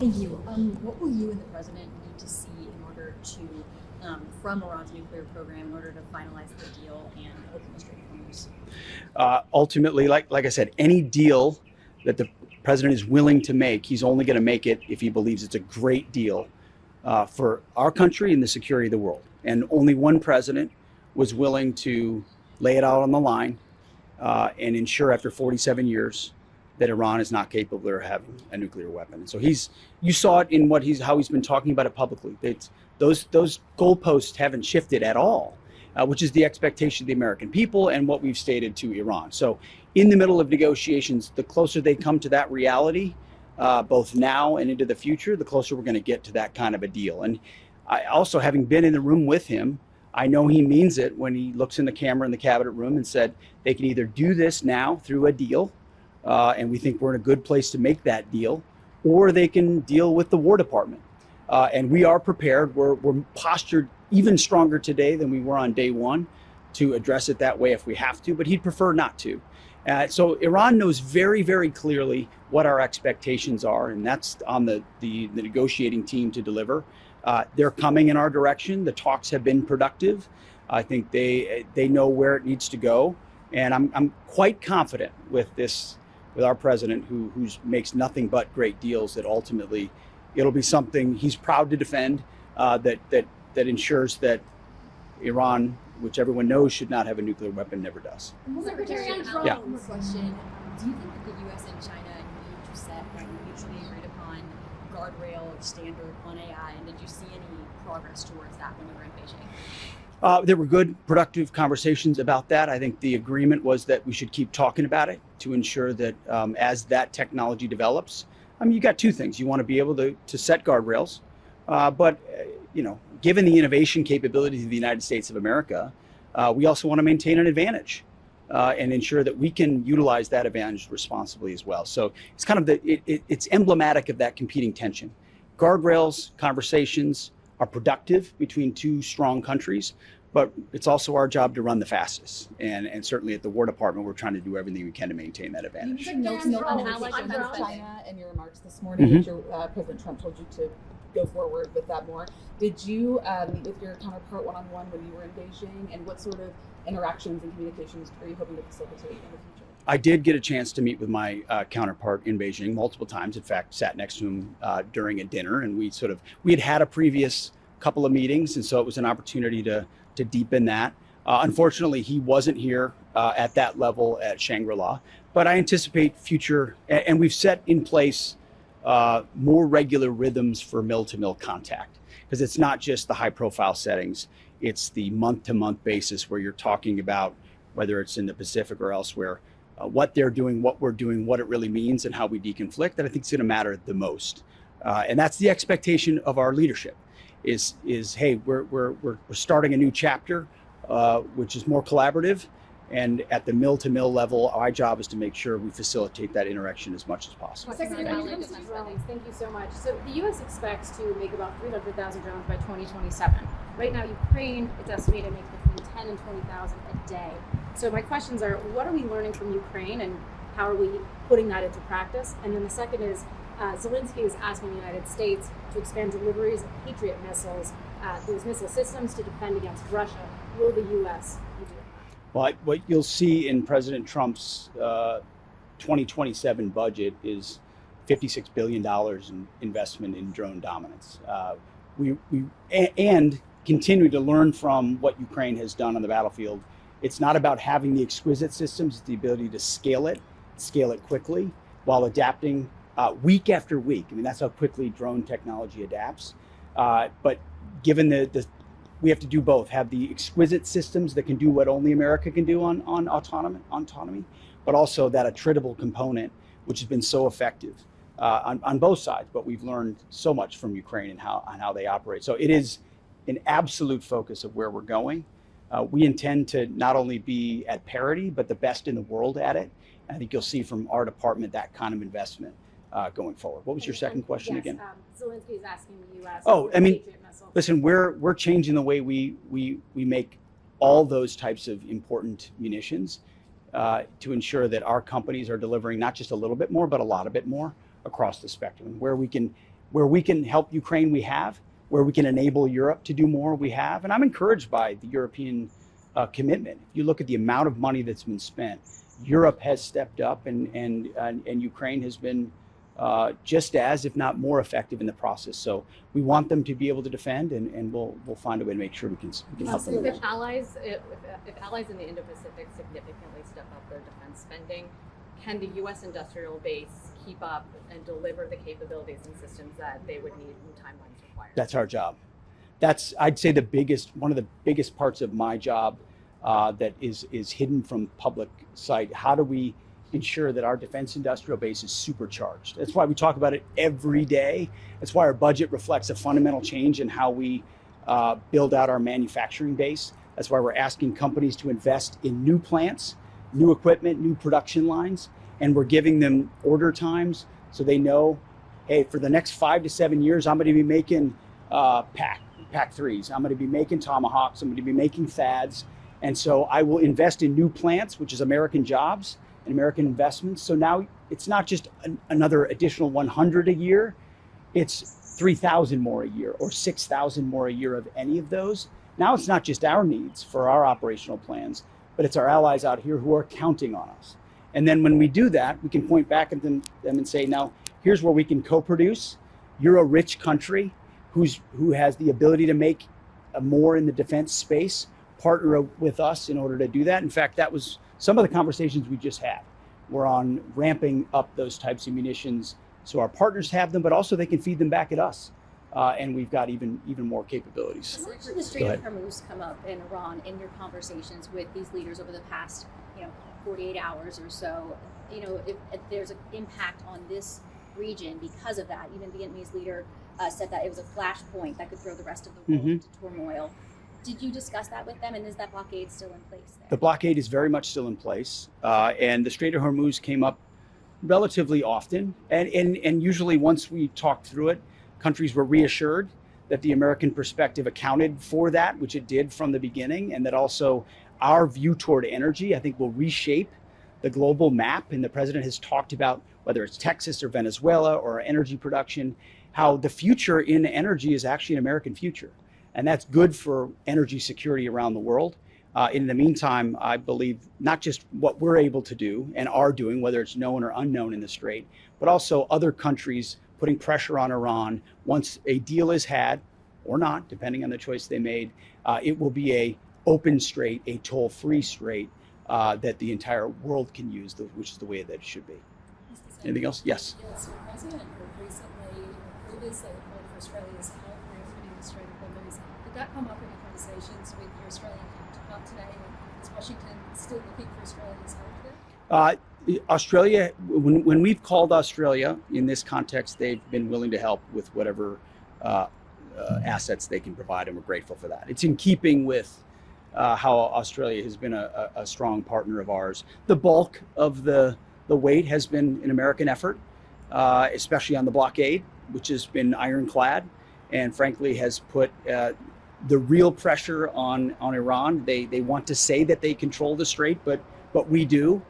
Thank you. What will you and the president need to see in order to, from Iran's nuclear program, in order to finalize the deal and open the Strait of Hormuz? Ultimately, like I said, any deal that the president is willing to make, he's only going to make it if he believes it's a great deal for our country and the security of the world. And only one president was willing to lay it out on the line and ensure after 47 years that Iran is not capable of having a nuclear weapon. And so you saw it in how he's been talking about it publicly. Those goalposts haven't shifted at all, which is the expectation of the American people and what we've stated to Iran. So in the middle of negotiations, the closer they come to that reality, both now and into the future, the closer we're going to get to that kind of a deal. And I also, having been in the room with him, I know he means it when he looks in the camera in the cabinet room and said they can either do this now through a deal, and we think we're in a good place to make that deal, or they can deal with the War Department. And we are prepared. We're postured even stronger today than we were on day one to address it that way if we have to, but he'd prefer not to. So Iran knows very, very clearly what our expectations are, and that's on the negotiating team to deliver. They're coming in our direction. The talks have been productive. I think they know where it needs to go, and I'm quite confident with our president, who makes nothing but great deals, that ultimately it'll be something he's proud to defend, that ensures that Iran, which everyone knows should not have a nuclear weapon, never does. Secretary, Yeah. one more question. Do you think that the U.S. and China need to set a mutually agreed upon guardrail or standard on AI? And did you see any progress towards that when you were in Beijing? There were good, productive conversations about that. I think the agreement was that we should keep talking about it to ensure that as that technology develops, you got two things. You want to be able to set guardrails, but given the innovation capabilities of the United States of America, we also want to maintain an advantage and ensure that we can utilize that advantage responsibly as well. So it's kind of it's emblematic of that competing tension. Guardrails, conversations are productive between two strong countries, but it's also our job to run the fastest. And certainly at the War Department, we're trying to do everything we can to maintain that advantage. You said on China in your remarks this morning, which President Trump told you to go forward with that more. Did you meet with your counterpart one-on-one when you were in Beijing, and what sort of interactions and communications are you hoping to facilitate in the future? I did get a chance to meet with my counterpart in Beijing multiple times. In fact, sat next to him during a dinner, and we had a previous couple of meetings, and so it was an opportunity to deepen that. Unfortunately, he wasn't here at that level at Shangri-La, but I anticipate future, and we've set in place more regular rhythms for mill-to-mill contact, because it's not just the high-profile settings, it's the month-to-month basis where you're talking about, whether it's in the Pacific or elsewhere, what they're doing, what we're doing, what it really means, and how we deconflict. That I think is going to matter the most, and that's the expectation of our leadership. Is hey, we're starting a new chapter, which is more collaborative, and at the mill-to-mill level, our job is to make sure we facilitate that interaction as much as possible. Secretary, thank you so much. So the U.S. expects to make about 300,000 drones by 2027. Right now, Ukraine, it's estimated, makes between 10 and 20,000 a day. So my questions are, what are we learning from Ukraine, and how are we putting that into practice? And then the second is, Zelensky is asking the United States to expand deliveries of Patriot missiles, those missile systems, to defend against Russia. Will the U.S. be doing that? Well, what you'll see in President Trump's 2027 budget is $56 billion in investment in drone dominance. And continue to learn from what Ukraine has done on the battlefield. It's not about having the exquisite systems, it's the ability to scale it quickly while adapting week after week. I mean, that's how quickly drone technology adapts. But given we have to do both, have the exquisite systems that can do what only America can do on autonomy, but also that attritable component, which has been so effective on both sides. But we've learned so much from Ukraine and how they operate. So it is an absolute focus of where we're going. We intend to not only be at parity, but the best in the world at it. And I think you'll see from our department that kind of investment going forward. What was your second question again? Zelensky is asking the U.S. Oh, I mean, Patriot missile. listen, we're changing the way we make all those types of important munitions to ensure that our companies are delivering not just a little bit more, but a lot of bit more across the spectrum. Where we can Where we can help Ukraine, we have. Where we can enable Europe to do more, we have. And I'm encouraged by the European commitment. If you look at the amount of money that's been spent, Europe has stepped up, and Ukraine has been just as, if not more, effective in the process. So we want them to be able to defend, and we'll find a way to make sure we can help them. If allies in the Indo-Pacific significantly step up their defense spending, can the U.S. industrial base keep up and deliver the capabilities and systems that they would need when timelines require? That's our job. That's, I'd say, one of the biggest parts of my job that is hidden from public sight. How do we ensure that our defense industrial base is supercharged? That's why we talk about it every day. That's why our budget reflects a fundamental change in how we build out our manufacturing base. That's why we're asking companies to invest in new plants, new equipment, new production lines, and we're giving them order times so they know, hey, for the next 5 to 7 years, I'm going to be making PAC-3s. I'm going to be making Tomahawks. I'm going to be making THAADs. And so I will invest in new plants, which is American jobs and American investments. So now it's not just another additional 100 a year. It's 3,000 more a year or 6,000 more a year of any of those. Now it's not just our needs for our operational plans, but it's our allies out here who are counting on us. And then when we do that, we can point back at them and say, now, here's where we can co-produce. You're a rich country who has the ability to make more in the defense space. Partner with us in order to do that. In fact, that was some of the conversations we just had. We're on ramping up those types of munitions so our partners have them, but also they can feed them back at us. And we've got even more capabilities. How much did the Strait of Hormuz come up in Iran in your conversations with these leaders over the past 48 hours or so? If there's an impact on this region because of that. Even the Vietnamese leader said that it was a flashpoint that could throw the rest of the world into turmoil. Did you discuss that with them, and is that blockade still in place there? The blockade is very much still in place, and the Strait of Hormuz came up relatively often, and usually once we talked through it, countries were reassured that the American perspective accounted for that, which it did from the beginning, and that also our view toward energy, I think, will reshape the global map. And the president has talked about whether it's Texas or Venezuela or energy production, how the future in energy is actually an American future. And that's good for energy security around the world. In the meantime, I believe not just what we're able to do and are doing, whether it's known or unknown in the Strait, but also other countries putting pressure on Iran. Once a deal is had, or not, depending on the choice they made, it will be a open strait, a toll-free strait that the entire world can use, which is the way that it should be. Anything else? Yes. Yes, the president recently previously called for Australia's help reopening the Strait of Hormuz. Did that come up in your conversations with your Australian counterpart today? Is Washington still looking for Australia's help there? Australia, when we've called Australia in this context, they've been willing to help with whatever assets they can provide, and we're grateful for that. It's in keeping with how Australia has been a strong partner of ours. The bulk of the weight has been an American effort, especially on the blockade, which has been ironclad, and frankly has put the real pressure on Iran. They want to say that they control the strait, but we do.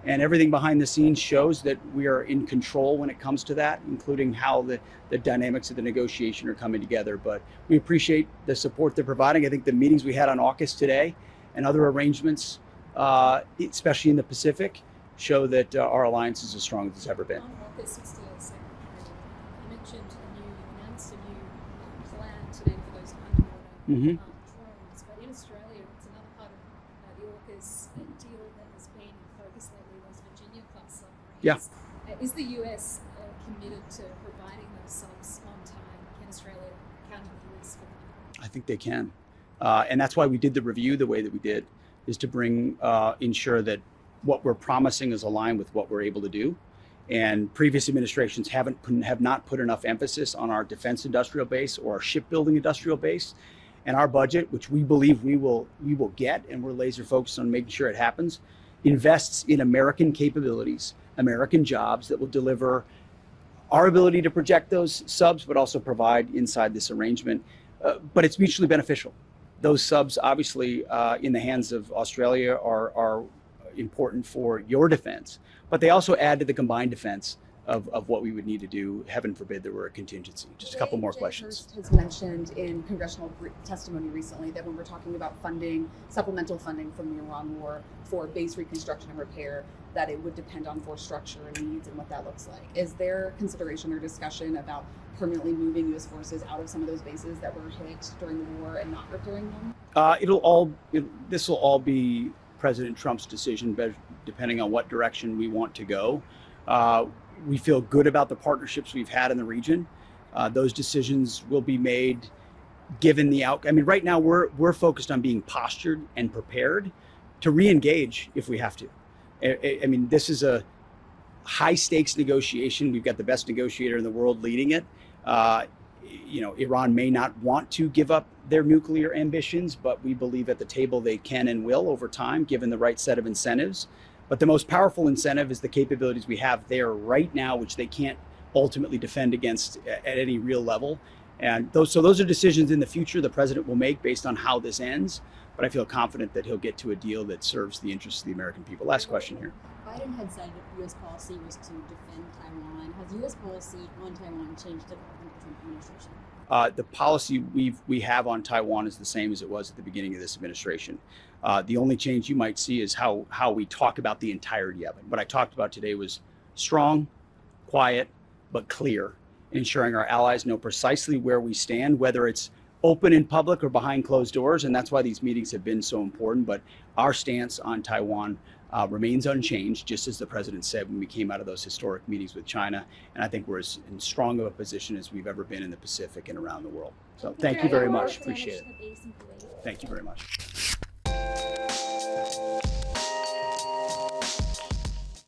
And everything behind the scenes shows that we are in control when it comes to that, including how the dynamics of the negotiation are coming together. But we appreciate the support they're providing. I think the meetings we had on AUKUS today and other arrangements, especially in the Pacific, show that our alliance is as strong as it's ever been. On AUKUS, Mr. Secretary, you mentioned you announced a new plan today for those underwater drones, but in Australia, it's another part of the AUKUS deal that has been focused lately was Virginia-class submarines. Yeah. Is the US committed to providing those subs on time? Can Australia counter the risk for that? I think they can. And that's why we did the review the way that we did, is to ensure that what we're promising is aligned with what we're able to do. And previous administrations have not put enough emphasis on our defense industrial base or our shipbuilding industrial base. And our budget, which we believe we will get, and we're laser focused on making sure it happens, invests in American capabilities, American jobs that will deliver our ability to project those subs, but also provide inside this arrangement. But it's mutually beneficial. Those subs, obviously, in the hands of Australia are important for your defense, but they also add to the combined defense of what we would need to do. Heaven forbid there were a contingency. Just a couple more questions. Hegseth has mentioned in congressional testimony recently that when we're talking about funding, supplemental funding from the Iran war for base reconstruction and repair, that it would depend on force structure and needs and what that looks like. Is there consideration or discussion about permanently moving U.S. forces out of some of those bases that were hit during the war and not repairing them? This will all be President Trump's decision, depending on what direction we want to go. We feel good about the partnerships we've had in the region. Those decisions will be made given the outcome. I mean, right now we're focused on being postured and prepared to re-engage if we have to. I mean, this is a high stakes negotiation. We've got the best negotiator in the world leading it. Iran may not want to give up their nuclear ambitions, but we believe at the table they can and will over time, given the right set of incentives. But the most powerful incentive is the capabilities we have there right now, which they can't ultimately defend against at any real level. And those are decisions in the future the president will make based on how this ends. But I feel confident that he'll get to a deal that serves the interests of the American people. Last question here. Biden had said U.S. policy was to defend Taiwan. Has U.S. policy on Taiwan changed at all in the Trump administration? The policy we have on Taiwan is the same as it was at the beginning of this administration. The only change you might see is how we talk about the entirety of it. What I talked about today was strong, quiet, but clear, ensuring our allies know precisely where we stand, whether it's open in public or behind closed doors. And that's why these meetings have been so important. But our stance on Taiwan remains unchanged, just as the president said when we came out of those historic meetings with China. And I think we're as in strong of a position as we've ever been in the Pacific and around the world. So thank you very much. Appreciate it. Thank you very much.